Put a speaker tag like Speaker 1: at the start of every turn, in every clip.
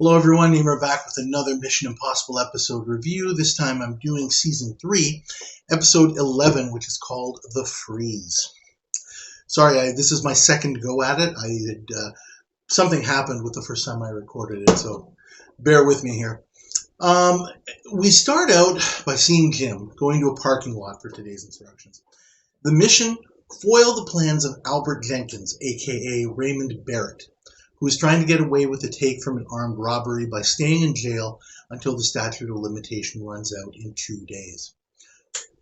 Speaker 1: Hello everyone, Namer back with another Mission Impossible episode review. This time I'm doing Season 3, Episode 11, which is called The Freeze. Sorry, this is my second go at it. Something happened with the first time I recorded it, so bear with me here. We start out by seeing Jim going to a parking lot for today's instructions. The mission: foil the plans of Albert Jenkins, aka Raymond Barrett, who is trying to get away with the take from an armed robbery by staying in jail until the statute of limitation runs out in 2 days.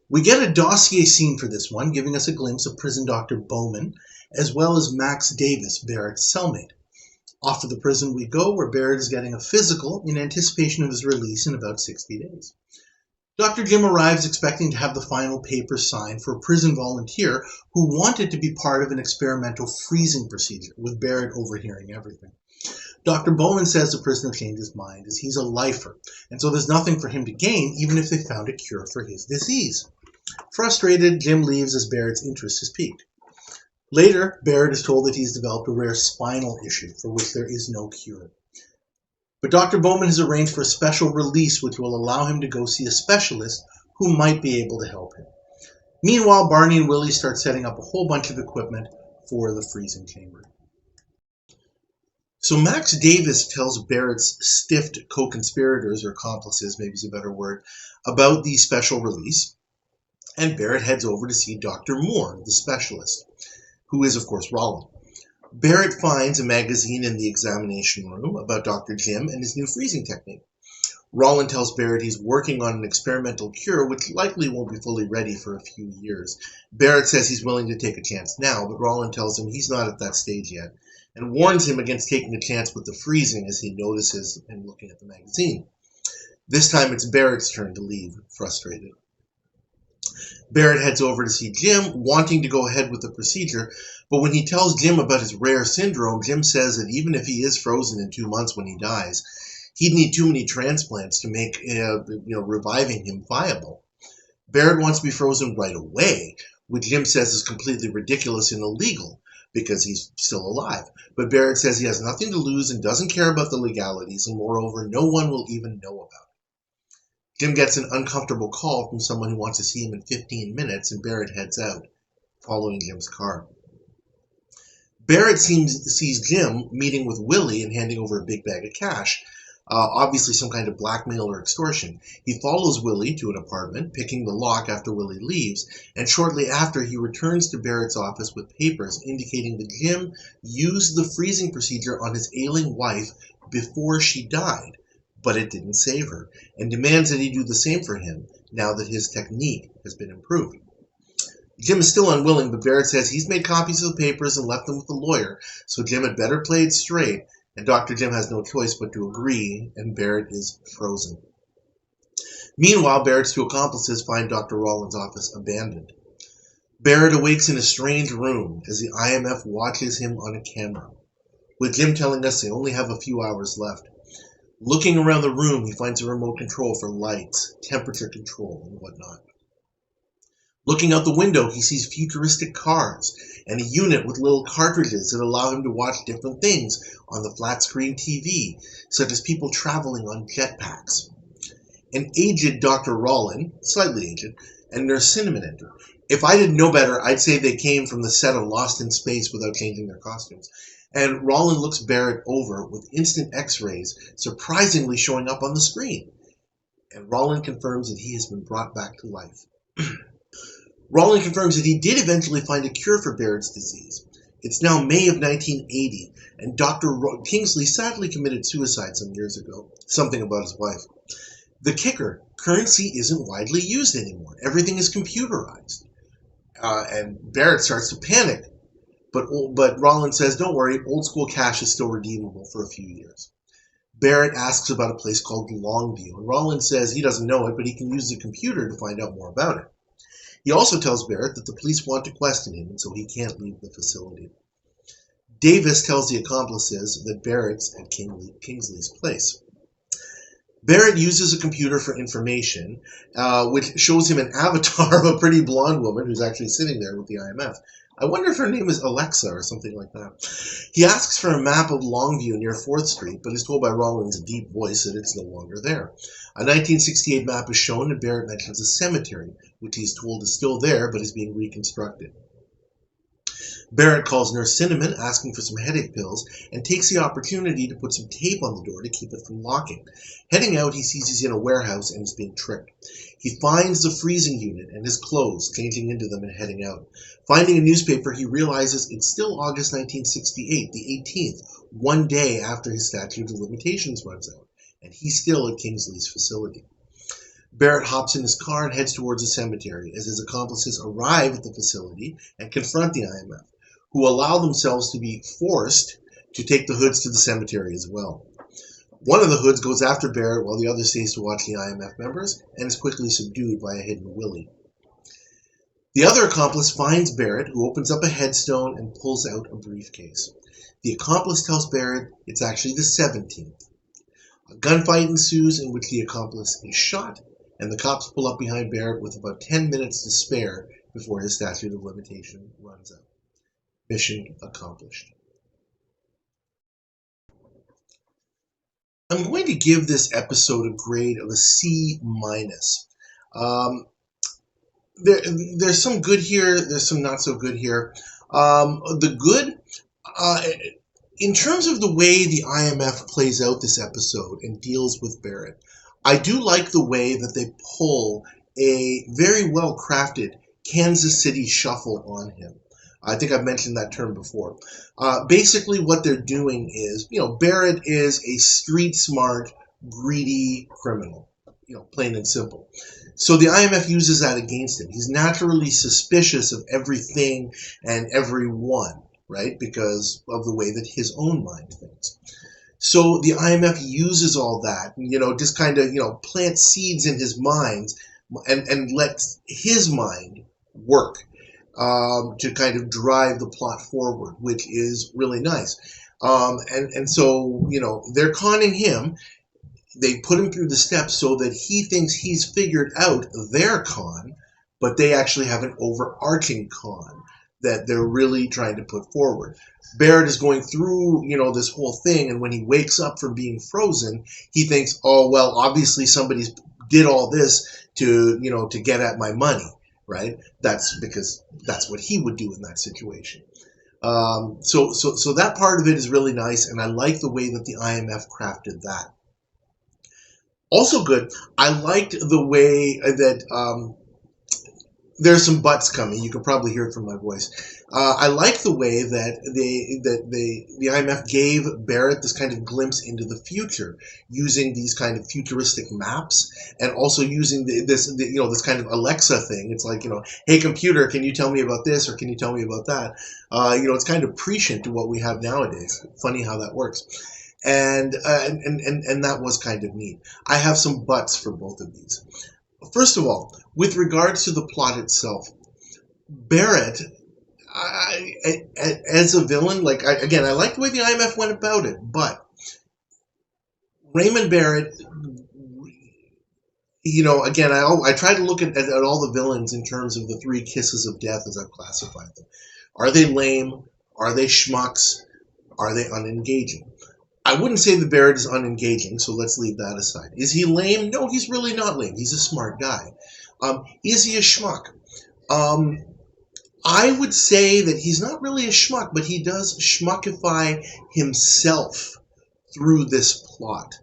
Speaker 1: We get a dossier scene for this one, giving us a glimpse of prison Dr. Bowman, as well as Max Davis, Barrett's cellmate. Off to the prison we go, where Barrett is getting a physical in anticipation of his release in about 60 days. Dr. Jim arrives expecting to have the final papers signed for a prison volunteer who wanted to be part of an experimental freezing procedure, with Barrett overhearing everything. Dr. Bowman says the prisoner changed his mind, as he's a lifer, and so there's nothing for him to gain even if they found a cure for his disease. Frustrated, Jim leaves as Barrett's interest has peaked. Later, Barrett is told that he's developed a rare spinal issue for which there is no cure. But Dr. Bowman has arranged for a special release which will allow him to go see a specialist who might be able to help him. Meanwhile, Barney and Willie start setting up a whole bunch of equipment for the freezing chamber. So Max Davis tells Barrett's stiffed co-conspirators, or accomplices, maybe is a better word, about the special release, and Barrett heads over to see Dr. Moore, the specialist, who is, of course, Rollin. Barrett finds a magazine in the examination room about Dr. Jim and his new freezing technique. Rollin tells Barrett he's working on an experimental cure which likely won't be fully ready for a few years. Barrett says he's willing to take a chance now, but Rollin tells him he's not at that stage yet, and warns him against taking a chance with the freezing as he notices him looking at the magazine. This time it's Barrett's turn to leave, frustrated. Barrett heads over to see Jim, wanting to go ahead with the procedure, but when he tells Jim about his rare syndrome, Jim says that even if he is frozen in 2 months when he dies, he'd need too many transplants to make reviving him viable. Barrett wants to be frozen right away, which Jim says is completely ridiculous and illegal because he's still alive. But Barrett says he has nothing to lose and doesn't care about the legalities, and moreover, no one will even know about it. Jim gets an uncomfortable call from someone who wants to see him in 15 minutes, and Barrett heads out, following Jim's car. Barrett sees Jim meeting with Willie and handing over a big bag of cash, obviously some kind of blackmail or extortion. He follows Willie to an apartment, picking the lock after Willie leaves, and shortly after he returns to Barrett's office with papers indicating that Jim used the freezing procedure on his ailing wife before she died, but it didn't save her, and demands that he do the same for him now that his technique has been improved. Jim is still unwilling, but Barrett says he's made copies of the papers and left them with the lawyer, so Jim had better play it straight, and Dr. Jim has no choice but to agree, and Barrett is frozen. Meanwhile, Barrett's two accomplices find Dr. Rollin's office abandoned. Barrett awakes in a strange room as the IMF watches him on a camera, with Jim telling us they only have a few hours left. Looking around the room, he finds a remote control for lights, temperature control, and whatnot. Looking out the window, he sees futuristic cars and a unit with little cartridges that allow him to watch different things on the flat-screen TV, such as people traveling on jetpacks. An aged Dr. Rollin, slightly aged, and Nurse Cinnamon enter. If I didn't know better, I'd say they came from the set of Lost in Space without changing their costumes. And Rollin looks Barrett over with instant x-rays surprisingly showing up on the screen. And Rollin confirms that he has been brought back to life. Rollin confirms that he did eventually find a cure for Barrett's disease. It's now May of 1980, and Dr. Kingsley sadly committed suicide some years ago. Something about his wife. The kicker, currency isn't widely used anymore. Everything is computerized. And Barrett starts to panic. But Rollin says, don't worry, old school cash is still redeemable for a few years. Barrett asks about a place called Longview, and Rollin says he doesn't know it, but he can use the computer to find out more about it. He also tells Barrett that the police want to question him, and so he can't leave the facility. Davis tells the accomplices that Barrett's at Kingsley's place. Barrett uses a computer for information, which shows him an avatar of a pretty blonde woman who's actually sitting there with the IMF. I wonder if her name is Alexa or something like that. He asks for a map of Longview near 4th Street, but is told by Rollins' deep voice that it's no longer there. A 1968 map is shown, and Barrett mentions a cemetery, which he's told is still there but is being reconstructed. Barrett calls Nurse Cinnamon, asking for some headache pills, and takes the opportunity to put some tape on the door to keep it from locking. Heading out, he sees he's in a warehouse and is being tricked. He finds the freezing unit and his clothes, changing into them and heading out. Finding a newspaper, he realizes it's still August 1968, the 18th, one day after his statute of limitations runs out, and he's still at Kingsley's facility. Barrett hops in his car and heads towards the cemetery as his accomplices arrive at the facility and confront the IMF, who allow themselves to be forced to take the hoods to the cemetery as well. One of the hoods goes after Barrett while the other stays to watch the IMF members and is quickly subdued by a hidden Willie. The other accomplice finds Barrett, who opens up a headstone and pulls out a briefcase. The accomplice tells Barrett it's actually the 17th. A gunfight ensues in which the accomplice is shot, and the cops pull up behind Barrett with about 10 minutes to spare before his statute of limitation runs out. Mission accomplished. I'm going to give this episode a grade of a C-. There's some good here, there's some not so good here. The good, in terms of the way the IMF plays out this episode and deals with Barrett, I do like the way that they pull a very well-crafted Kansas City shuffle on him. I think I've mentioned that term before. Basically, what they're doing is, Barrett is a street-smart, greedy criminal, plain and simple. So the IMF uses that against him. He's naturally suspicious of everything and everyone, right, because of the way that his own mind thinks. So the IMF uses all that, just kind of, plant seeds in his mind and lets his mind work. To kind of drive the plot forward, which is really nice. And so, they're conning him. They put him through the steps so that he thinks he's figured out their con, but they actually have an overarching con that they're really trying to put forward. Barrett is going through, this whole thing, and when he wakes up from being frozen, he thinks, oh, well, obviously somebody did all this to get at my money. Right? That's because that's what he would do in that situation. So that part of it is really nice, and I like the way that the IMF crafted that. Also good, I liked the way that there's some buts coming. You can probably hear it from my voice. I like the way that the IMF gave Barrett this kind of glimpse into the future, using these kind of futuristic maps, and also using this kind of Alexa thing. It's like, hey computer, can you tell me about this, or can you tell me about that? It's kind of prescient to what we have nowadays. Funny how that works. And that was kind of neat. I have some buts for both of these. First of all, with regards to the plot itself, Barrett, as a villain, I like the way the IMF went about it, but Raymond Barrett, again, I try to look at all the villains in terms of the three kisses of death as I've classified them. Are they lame? Are they schmucks? Are they unengaging? I wouldn't say that Barrett is unengaging, so let's leave that aside. Is he lame? No, he's really not lame. He's a smart guy. Is he a schmuck? I would say that he's not really a schmuck, but he does schmuckify himself through this plot.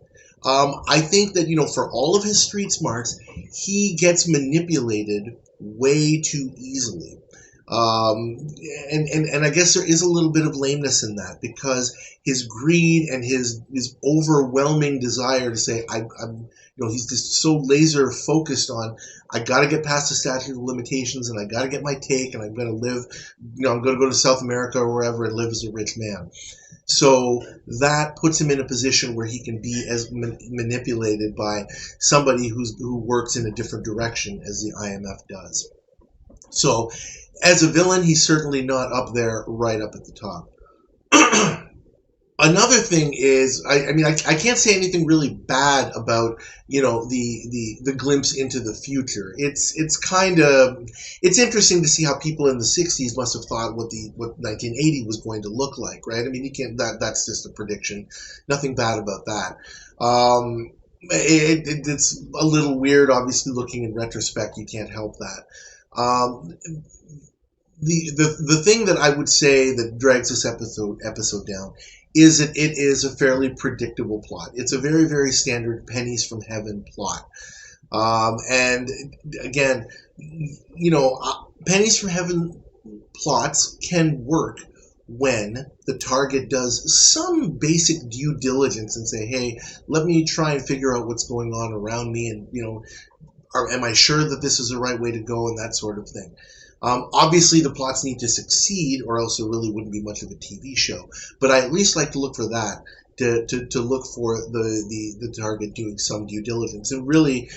Speaker 1: I think that, for all of his street smarts, he gets manipulated way too easily. And I guess there is a little bit of lameness in that, because his greed and his overwhelming desire to say, he's just so laser focused on, I got to get past the statute of limitations, and I got to get my take, and I'm going to live, I'm going to go to South America or wherever and live as a rich man. So that puts him in a position where he can be as manipulated by somebody who works in a different direction as the IMF does. So as a villain, he's certainly not up there right up at the top. Another thing is, I mean, I can't say anything really bad about, the glimpse into the future. It's kind of, it's interesting to see how people in the 60s must have thought what 1980 was going to look like, right? I mean, you can't, that's just a prediction. Nothing bad about that. It's a little weird, obviously, looking in retrospect. You can't help that. Um, the thing that I would say that drags this episode down is that it is a fairly predictable plot. It's a very, very standard pennies from heaven plot. And again, pennies from heaven plots can work when the target does some basic due diligence and say, hey, let me try and figure out what's going on around me, and am I sure that this is the right way to go, and that sort of thing. Obviously, the plots need to succeed, or else it really wouldn't be much of a TV show. But I at least like to look for that, to look for the target doing some due diligence. And really,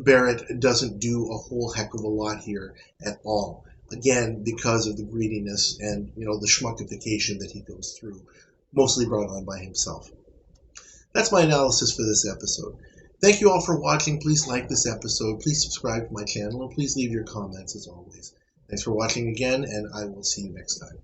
Speaker 1: Barrett doesn't do a whole heck of a lot here at all. Again, because of the greediness and the schmuckification that he goes through, mostly brought on by himself. That's my analysis for this episode. Thank you all for watching. Please like this episode. Please subscribe to my channel, and please leave your comments as always. Thanks for watching again, and I will see you next time.